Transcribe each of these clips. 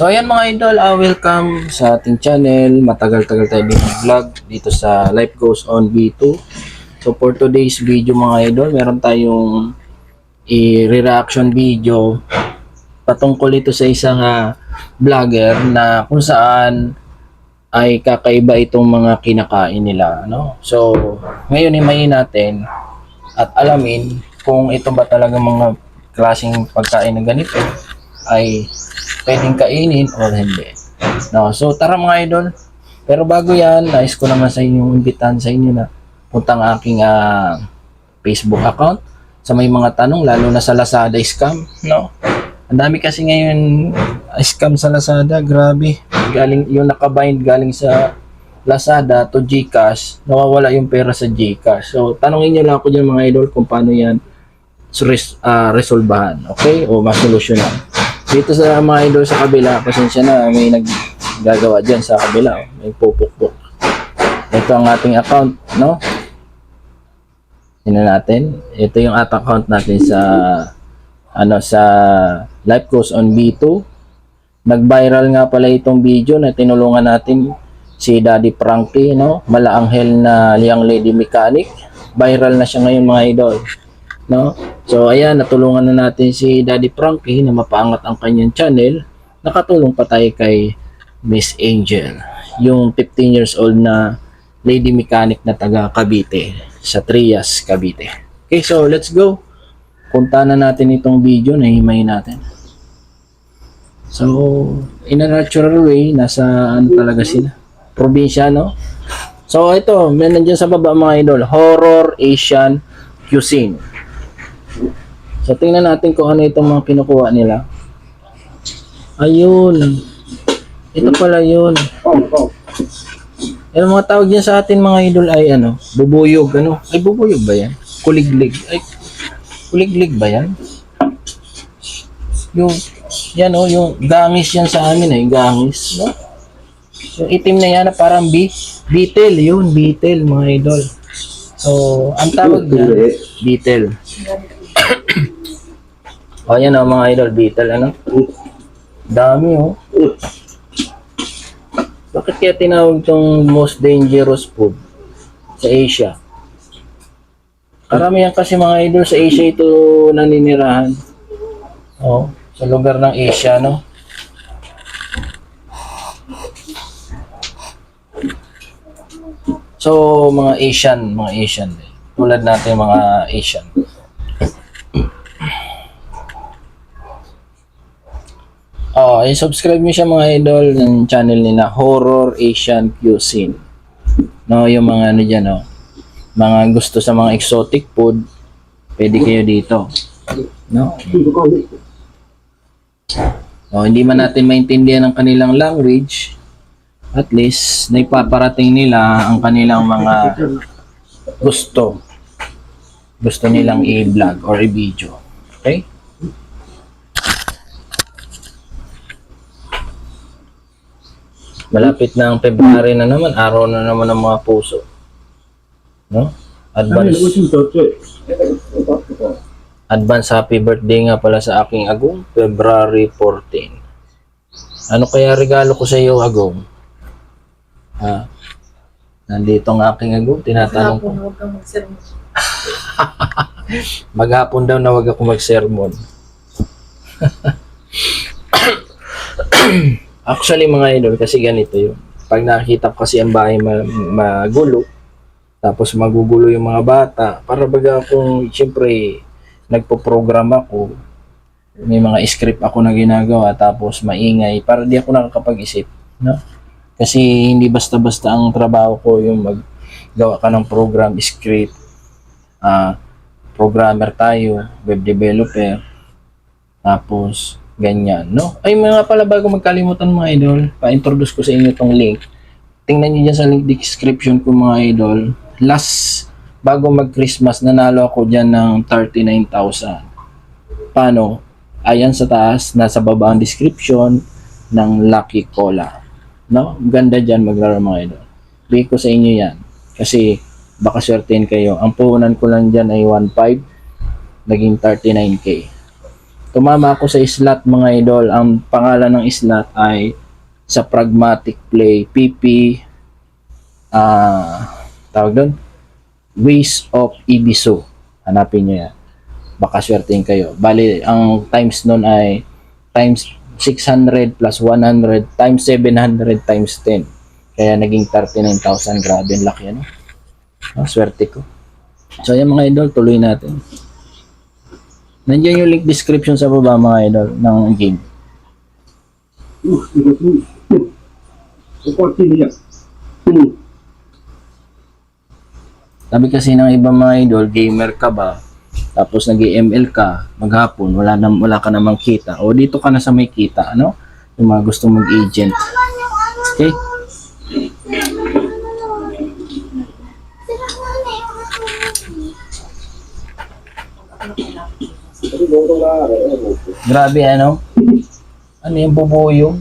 So ayan mga idol, welcome sa ating channel. Matagal-tagal tayo din vlog dito sa Life Goes On B2. So for today's video mga idol, meron tayong i-reaction video patungkol ito sa isang vlogger na kung saan ay kakaiba itong mga kinakain nila, no? So ngayon himayin natin at alamin kung ito ba talaga mga klaseng pagkain na ganito ay pwedeng kainin o hindi. No, so tara mga idol. Pero bago yan, nais ko naman sa inyong imbitahan sa inyo na punta ang aking Facebook account sa may mga tanong, lalo na sa Lazada scam, no? Ang dami kasi ngayon scam sa Lazada, grabe. Galing yung nakabind galing sa Lazada to GCash, nawawala yung pera sa GCash. So tanongin niyo lang ako diyan mga idol kung paano yan resolbahan, okay? O masolusyonan. Dito sa mga idol sa kabila, pasensya na, may naggagawa dyan sa kabila. May pupukpuk. Ito ang ating account, no? Tingnan natin. Ito yung account natin sa sa Life Goes On B2. Nag-viral nga pala itong video na tinulungan natin si Daddy Frankie, no? Malaanghel na young lady mechanic. Viral na siya ngayon mga idol, no? So ayan, natulungan na natin si Daddy Frankie na mapaangat ang kanyang channel. Nakatulong pa tayo kay Miss Angel, yung 15 years old na lady mechanic na taga Cavite, sa Trias, Cavite. Okay, so let's go. Punta na natin itong video na himayin natin. So, in a natural way, nasa ano talaga sila? Probinsya, no? So ito, may nandiyan sa baba mga idol, Horror Asian Cuisine. So tingnan natin kung ano itong mga kinukuha nila. Ayun. Ito pala yun. Yung mga tawag yan sa atin mga idol ay ano, bubuyog, ano? Ay bubuyog ba yan? Kuliglig. Ay, kuliglig ba yan? Yung, yan o, yung gangis yan sa amin eh, gangis, no? Yung itim na yan na parang beetle, yun, beetle mga idol. So, ang tawag niya, beetle. O yan o mga idol, beetle, ano? Dami o. Bakit kaya tinawag itong most dangerous food sa Asia? Karamihan kasi mga idol sa Asia ito naninirahan. O, sa lugar ng Asia, no? So, mga Asian. Tulad natin mga Asian. I-subscribe niyo siya mga idol ng channel nila, Horror Asian Cuisine. No, yung mga ano diyan, no. Mga gusto sa mga exotic food, pwede kayo dito. No? Hindi man natin maintindihan ang kanilang language, at least naipaparating nila ang kanilang mga gusto nilang i-vlog or i-video. Okay? Malapit na ang February na naman, araw na naman ng mga puso. No? Advance happy birthday nga pala sa aking Agong, February 14. Ano kaya regalo ko sa iyo, Agong? Nandito ang aking Agong, tinatanong ko. Maghapon daw na wag ako mag-sermon. Actually mga idol, kasi ganito yun. Pag nakikita ko kasi ang bahay magulo, tapos magugulo yung mga bata, para baga akong, siyempre, nagpo-program ako, may mga script ako na ginagawa, tapos maingay, para di ako nakakapag-isip. No? Kasi hindi basta-basta ang trabaho ko yung maggawa ka ng program, script, programmer tayo, web developer, tapos ganyan, no? Ay mga pala, bago magkalimutan mga idol, pa-introduce ko sa inyo itong link. Tingnan niyo dyan sa link description ko mga idol. Bago mag-Christmas, nanalo ako dyan ng 39,000. Paano? Ayan sa taas, nasa baba ang description ng Lucky Cola. No? Ganda dyan maglaro mga idol. Bigay ko sa inyo yan. Kasi baka swertein kayo. Ang puhunan ko lang dyan ay 1.5, naging 39K. tumama ako sa slot mga idol. Ang pangalan ng slot ay sa Pragmatic Play PP tawag doon Ways of Ibisu. Hanapin nyo yan. Baka swertein kayo. Bali, ang times nun ay times 600 plus 100 times 700 times 10. Kaya naging 39,000. Grabe, ang laki ano. Swerte ko. So, yan mga idol, tuloy natin. Nandiyan yung link description sa baba mga idol ng game. Sabi kasi ng ibang mga idol, gamer ka ba? Tapos nag-ML ka, maghapon, wala ka namang kita. O dito ka na sa may kita, ano? Yung mga gusto mag-agent. Okay? Grabe ano? Ano yung bubuyog?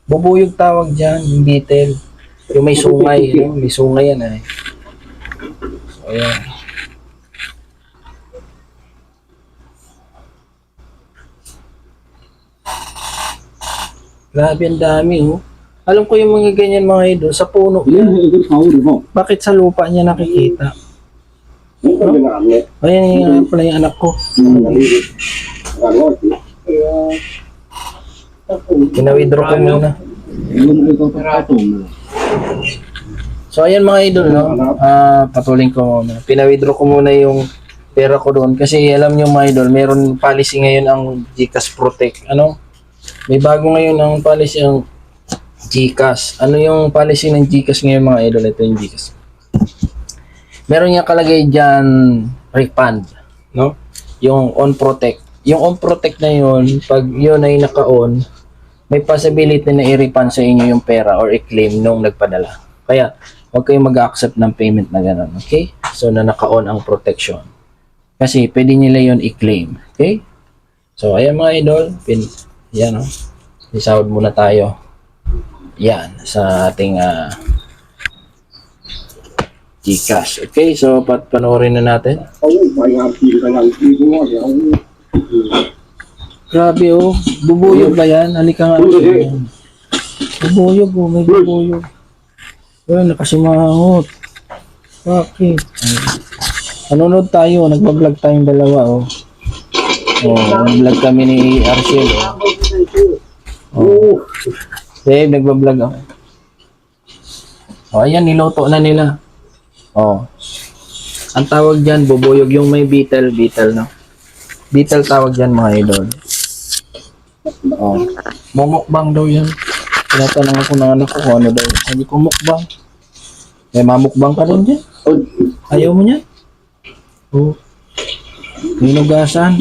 Bubuyog tawag dyan, yung detail. Yung may sungay, ano? May sungay yan eh. So, ayan. Grabe, ang dami oh. Alam ko yung mga ganyan mga idol, sa puno yan. Bakit sa lupa niya nakikita? Ayan yung pala yung anak ko. Pina-withdraw ko muna. So ayan mga idol, no? Patuloy ko muna. Pina-withdraw ko muna yung pera ko doon. Kasi alam nyo mga idol, meron policy ngayon ang GCash Protect. Ano? May bago ngayon ang policy ang GCash. Ano yung policy ng GCash ngayon mga idol? Ito yung GCash. Meron niya kalagay dyan refund, no? Yung on protect. Yung on protect na yun, pag yun ay naka-on, may possibility na i-refund sa inyo yung pera or i-claim nung nagpadala. Kaya, huwag kayong mag-accept ng payment na gano'n, okay? So, na naka-on ang protection. Kasi, pwede nila yun i-claim, okay? So, ayan mga idol, yan o. Isahod muna tayo. Yan, sa ating GCash. Okay, so panoorin na natin. Grabe oh, bubuyog ba yan? Halika nga. Bubuyog oh, may bubuyog. Well, nakasimangot. Bakit? Nanonood tayo, nagbablog tayong dalawa oh. Nag-vlog kami ni Arcel oh. Dave, nagbablog ako. Ayan, niloto na nila. Ang tawag dyan, bubuyog yung may beetle, no? Beetle tawag dyan mga idol. Mumukbang daw yan. Tinatanong ako ng anak ko kung ano daw. Sabi ko mukbang. May mamukbang ka rin dyan. Ayaw mo niya? Hinugasan.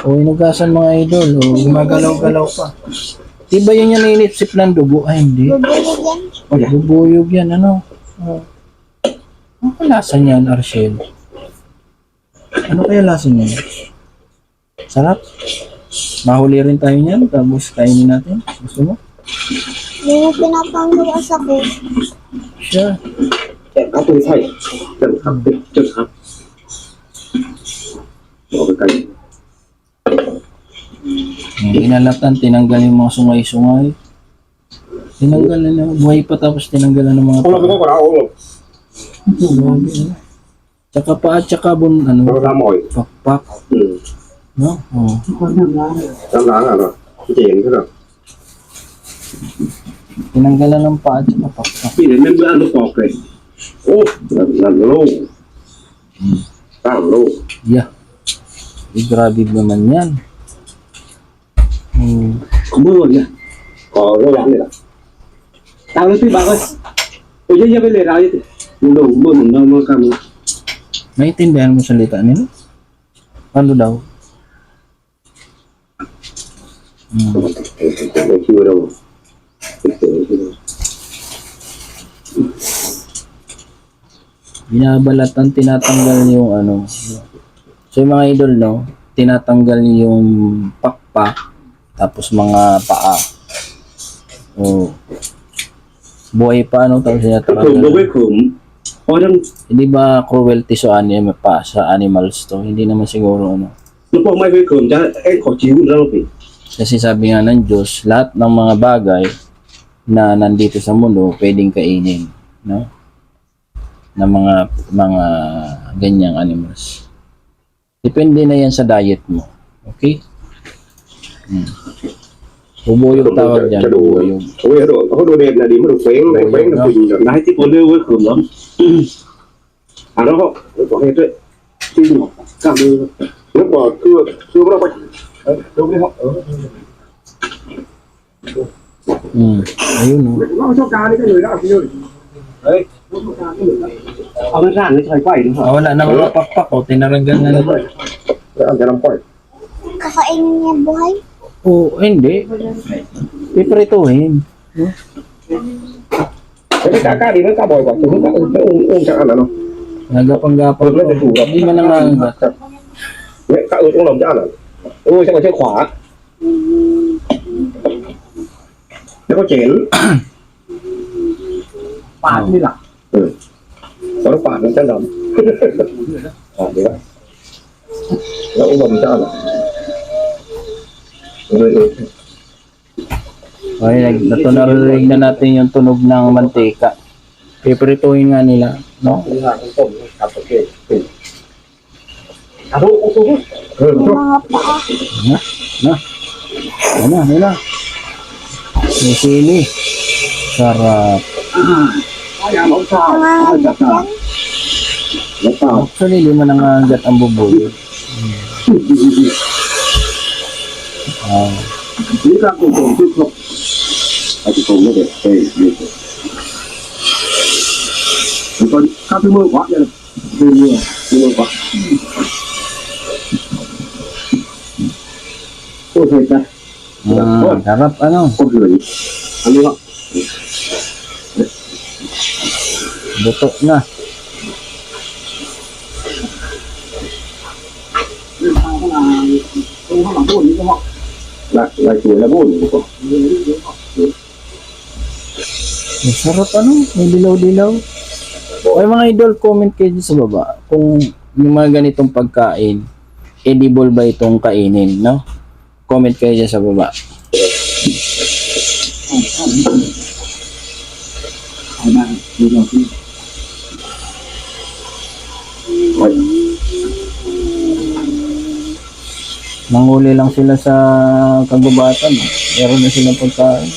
Hinugasan mga idol. Gumagalaw-galaw pa. Diba yun yan nainitsip ng dugo? Ay, hindi. Bubuyog yan, ano? Ano kaya lasa niyan, Arcel? Ano kaya lasa niyan? Sarap? Mahuli rin tayo niyan, tapos kainin natin. Gusto mo? Hindi mo pinapanggawas ako. Siya. Inalatan, tinanggal yung mga sungay-sungay. Tinanggal na, buhay pa tapos tinanggalan ng mga tsaka pa at tsaka pakpak. No? Tinanggalan ng pa at tsaka pakpak. Yeah. Grabe naman yan. Tao itu bagus. Oye, ya beli rakyat. Belum kamu. Naiintindihan mo salita nila? Ano daw? Binabalatan, tinatanggal yung ano. So yung mga idol, no? Tinatanggal yung pakpak, tapos mga paa. Buhay pa, ano? Tapos tinatanggal. Hindi ba cruelty sa animals to? Hindi naman siguro, ano? Nó po may hơi cơm cha em khó chịu ra rồi. Kasi sabi nga ng Diyos, lahat ng mga bagay na nandito sa mundo pwedeng kainin, no? Ng mga ganyang animals. Depende na yan sa diet mo. Okay? Bubuyog tawag dyan. Bubuyog. Ôi có đồ đẹp là đi mà đồ quén này quén là quỳnh rồi. Đấy thì có lưu với cơm lắm. À nó không, có hết đấy. Xin ngọc, cảm ơn. Lúc mà cưa bắt đầu quay. Đúng đấy họ. Ayun, no? Nó cho cá đi cái người đó rồi. Đấy. Ở cái ràn nó xoay quay đúng không? Wala na mga pakpak. O, tinaranggan na nila. Ang ganang quay. Kakainin niya buhay. Oo, hindi. Piprituhin. Cái cá đi nó cá bòi quả chúng nó ôm chẳng ăn nó. Nagapang-gapang. Hindi man nangangagat. Cá ướt trong lòng chẳng ăn. Ôi sao mà chơi khỏa. Nó có chén. Phạt như là. Nó phạt nó chân lắm. Thế vậy. Nó ôm bầm cho ăn. Okay, narinig na natin yung tunog ng mantika. Piprituhin nga nila, no? May mga paa. Yan na. May sili. Sarap. Nangangagat yan. Actually, di man nangangagat ang buboy. Ini kan kumpul cukup. Aku kumpul deh, gitu. Bukan kami mau kuat ya, mau kuat. Oh saya, Sarap, ano? oh gini, ini lah. Buto na. Lại tuổi là buồn. Sarap, ano? May dilaw-dilaw. Okay, mga idol, comment kayo dyan sa baba kung yung mga ganitong pagkain, edible ba itong kainin, no? Comment kayo dyan sa baba. Nanguli lang sila sa kagubatan. Meron na silang pagkain.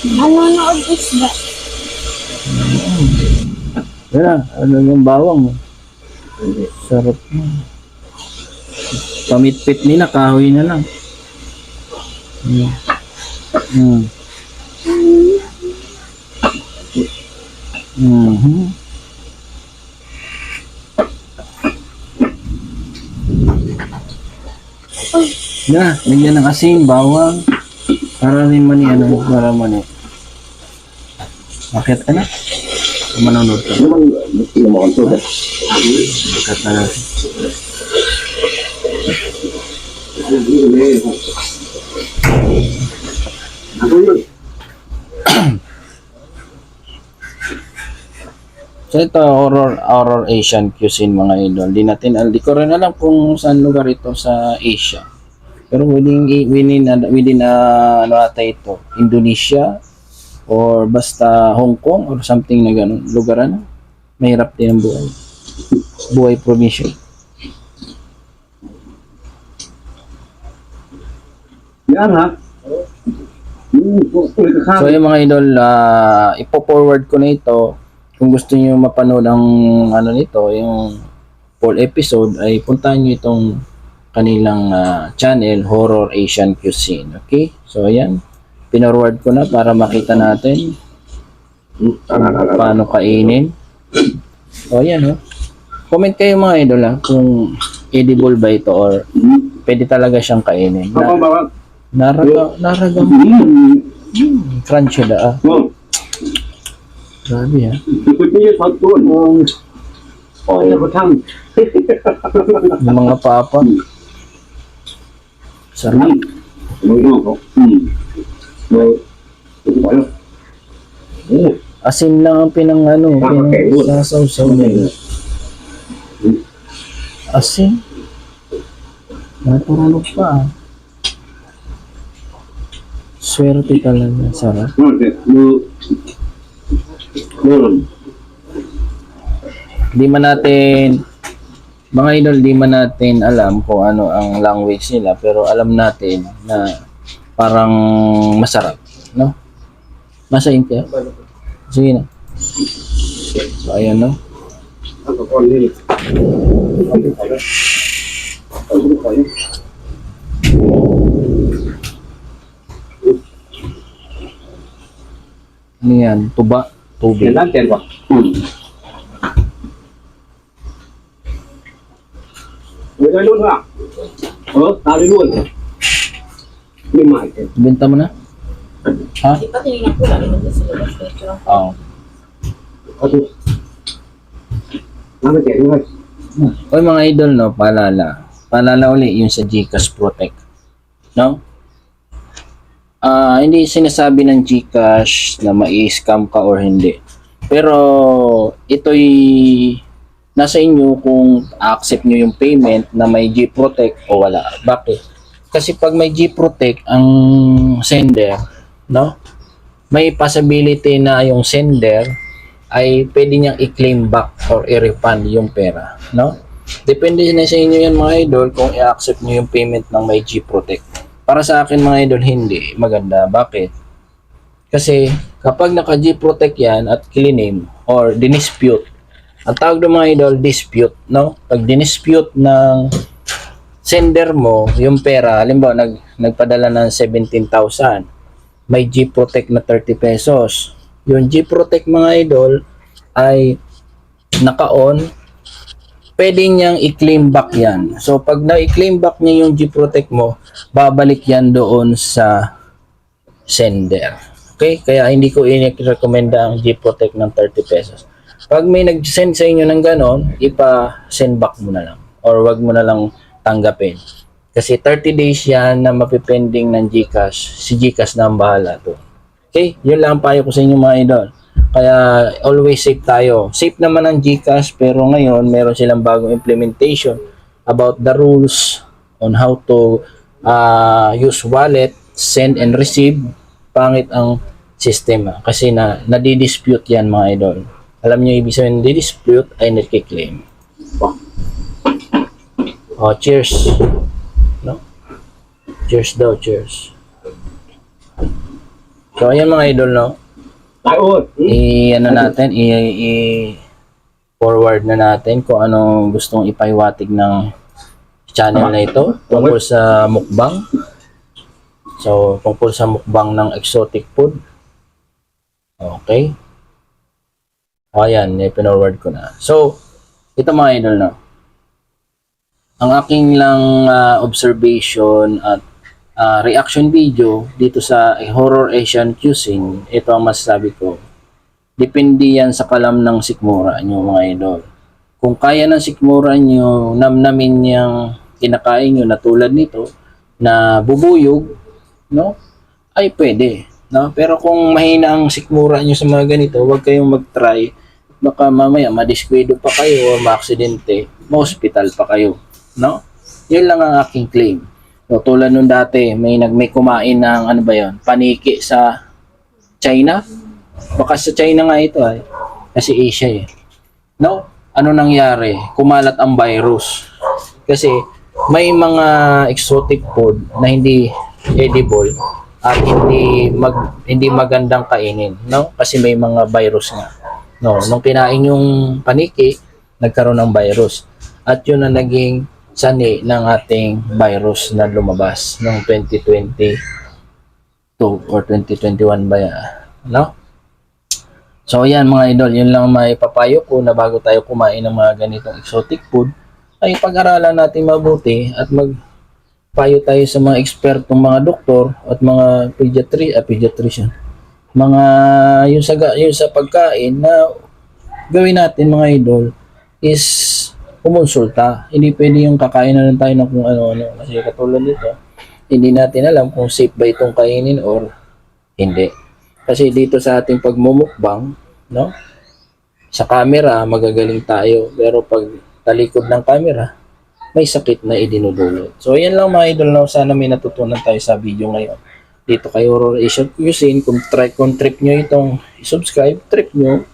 Nanonood isda. Yan, ano yung bawang. Sarap na. Pamitpit nila, kahoy na lang. Na, lagyan ng asin, bawang. Para rin para mani. Bakit ka na? Manonood ka. Ini mau tuh deh. Bakit na natin. Aku yun. So ito, horror Asian cuisine mga idol. Di ko rin alam kung saan lugar ito sa Asia. Pero within ano ata ito, Indonesia or basta Hong Kong or something na ganun. Lugar ano, mahirap din ang buhay. Buhay provincial. Yan ha. So yung mga idol, ipo-forward ko na ito. Kung gusto niyo mapanood ang ano nito, yung full episode, ay puntahan niyo itong kanilang channel, Horror Asian Cuisine. Okay? So ayan, pinorward ko na para makita natin paano kainin. So ayan, oh. Comment kayo mga idol kung edible ba ito or pwede talaga siyang kainin. Naragang crunchy da. Grabe ha. Yung mga papa. Sarap. Asin lang ang pinang sasaw-saw nila. Asin. Natulog pa. Swerte talaga. Sarap. Di man natin, mga idol, di man natin alam kung ano ang language nila, pero alam natin na parang masarap, no? Nasa India? Sige na. So, ayan, no? Ano yan? Tuba? Tubig? Người ta luôn hả? Tao đi luôn. Mình mãi. Benta mo na? Ha? Di ba tinignan ko lang ito sa labas dito? Oo. Nó chạy thôi. Oy mga idol, no, paalala. Paalala uli yung sa GCash Protect. No? Hindi sinasabi ng GCash na mai-scam ka or hindi. Pero ito'y nasa inyo kung accept nyo yung payment na may G-Protect o wala. Bakit? Kasi pag may G-Protect ang sender, no? May possibility na yung sender ay pwede niyang i-claim back or i-refund yung pera, no? Depende na sa inyo yan mga idol kung i-accept nyo yung payment ng may G-Protect. Para sa akin mga idol, hindi maganda. Bakit? Kasi kapag naka G-Protect yan at claim or dinispute, ang tawag ng mga idol, dispute, no? Pag dinispute ng sender mo yung pera, halimbawa nagpadala ng 17,000, may G-Protect na 30 pesos. Yung G-Protect mga idol ay naka-on, pwede niyang i-claim back yan. So pag na-i-claim back niya yung G-Protect mo, babalik yan doon sa sender. Okay? Kaya hindi ko i-recommenda ang G-Protect ng 30 pesos. Pag may nag-send sa inyo ng ganon, ipa-send back mo na lang or wag mo na lang tanggapin. Kasi 30 days yan na mapipending ng GCash. Si GCash na ang bahala to. Okay? Yun lang ang payo ko sa inyo mga idol. Kaya always safe tayo. Safe naman ang GCash pero ngayon meron silang bagong implementation about the rules on how to use wallet, send and receive. Pangit ang sistema kasi nadidispute yan mga idol. Alam niyo ibig sabihin nadidispute ay nagki-claim. Oh, cheers. No? Cheers daw, cheers. So ayan mga idol, no? Ano natin, forward na natin kung anong gustong ipaiwatig ng channel na ito tungkol sa mukbang. So, tungkol sa mukbang ng exotic food. Okay. O, ayan, pinoward ko na. So, ito mga idol, no? Ang aking lang observation at reaction video dito sa Horror Asian Cuisine, ito ang masasabi ko. Depende yan sa kalam ng sikmura nyo mga idol. Kung kaya ng sikmura nyo, namnamin niyang kinakain nyo na tulad nito, na bubuyog, no? Ay pwede, no? Pero kung mahina ang sikmura nyo sa mga ganito, huwag kayong mag-try. Baka mamaya madiskwedo pa kayo o ma-aksidente, ma-hospital pa kayo, no? Yun lang ang aking claim. So, tulad nung dati, may kumain ng ano ba yun, paniki sa China. Baka sa China nga ito ay, kasi Asia eh. No? Ano nangyari? Kumalat ang virus. Kasi may mga exotic food na hindi edible at hindi magandang kainin, no? Kasi may mga virus nga. No, nung kinain yung paniki, nagkaroon ng virus. At yun ang naging sani ng ating virus na lumabas noong 2022 or 2021 ba yan, no? So yan mga idol, yun lang may papayo ko na bago tayo kumain ng mga ganitong exotic food ay pag-aralan natin mabuti at magpayo tayo sa mga ekspertong mga doktor at mga pediatrician. Mga yung sa pagkain na gawin natin mga idol is kumonsulta. Hindi pwede yung kakain na lang tayo ng kung ano-ano. Kasi katulad nito, hindi natin alam kung safe ba itong kainin or hindi. Kasi dito sa ating pagmumukbang, no? Sa camera, magagaling tayo. Pero pag talikod ng camera, may sakit na idinudulot. So, yan lang mga idol, no? Sana may natutunan tayo sa video ngayon. Dito kay Aurora Asian Cuisine, kung trip nyo itong i-subscribe, trip nyo,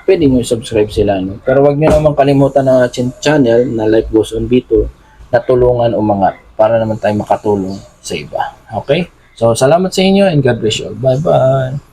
pwede nyo i-subscribe sila. No? Pero wag nyo naman kalimutan ang ating channel na Life Goes on B2 na tulungan umangat para naman tayo makatulong sa iba. Okay? So, salamat sa inyo and God bless you. Bye-bye!